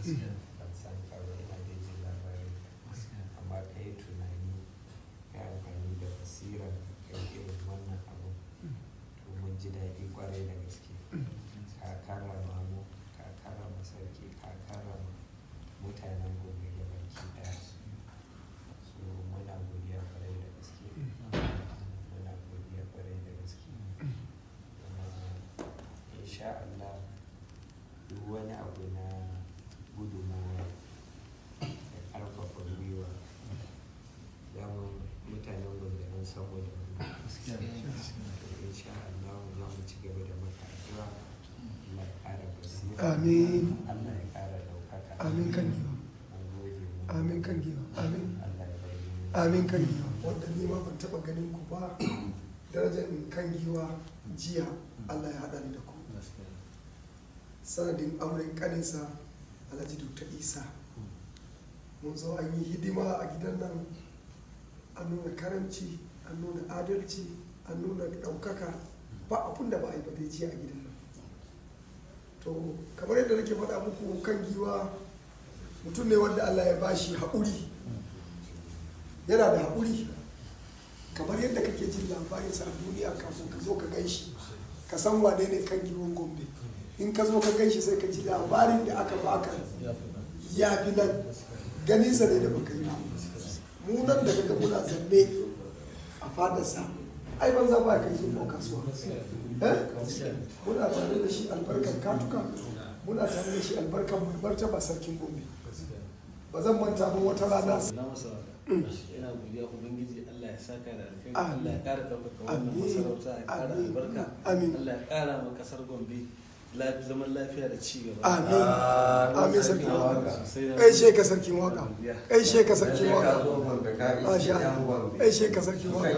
ban san ka ba, ina da jin labarin amma ka yi tunani ka yi amfani da basira ka yi irin wannan abu to mun ji daɗi kwarai da gaske. Ka karrama mu, ka karrama sarki, ka karrama mutanen gobe da baki ɗaya. So muna godiya kwarai da gaske, muna godiya kwarai da gaske. Kuma insha Allah duk wani abu na gudunmawa da ƙarfafa gwiwa za mu mutanen gobe nan saboda wannan. Insha Allah za mu ci gaba da maka addu'a. Allah ya ƙara basira. Amin. Allah ya ƙara ɗaukaka. Amin kan giwa. Mun gode mu. Amin kan giwa. Amin. Allah ya bayyana. Amin kan giwa. Wanda ni ma ban taɓa ganin ku ba, darajar kan giwa jiya Allah ya haɗa ni da ku. Sanadin auren ƙaninsa Alhaji Dr. Isa. Mun zo an yi hidima a gidan nan, an nuna karamci, an nuna adalci, an nuna ɗaukaka, ba abun da ba a yi ba dai jiya a gidan nan. To kamar yadda nake faɗa muku, kan giwa mutum ne wanda Allah ya bashi haƙuri, yana da haƙuri, kamar yadda kake jin labarinsa a duniya kafin ka zo ka gan shi ka san wane ne kan giwan Gombe. In ka zo ka gan shi sai ka ji labarin da aka baka ya fi nan, ganinsa ne da baka yi ba. Mu nan da kaga muna zanne a fadarsa, ai ban za ba kai zuwa kasuwa. Muna tare da shi albarkar katuka, muna tare da shi albarkar mai martaba sarkin Gombe. Ba zan manta ba wata rana. Ina godiya Ubangiji, Allah ya saka da alkhairi, Allah ya ƙara ɗaukaka wannan masarauta, ya ƙara albarka, Allah ya ƙara ma ƙasar Gombe zaman lafiya da ci gaba. Amin. Amin sarkin waka. Aishe ka sarkin waka. Aishe ka sarkin waka. Aishe ka sarkin waka.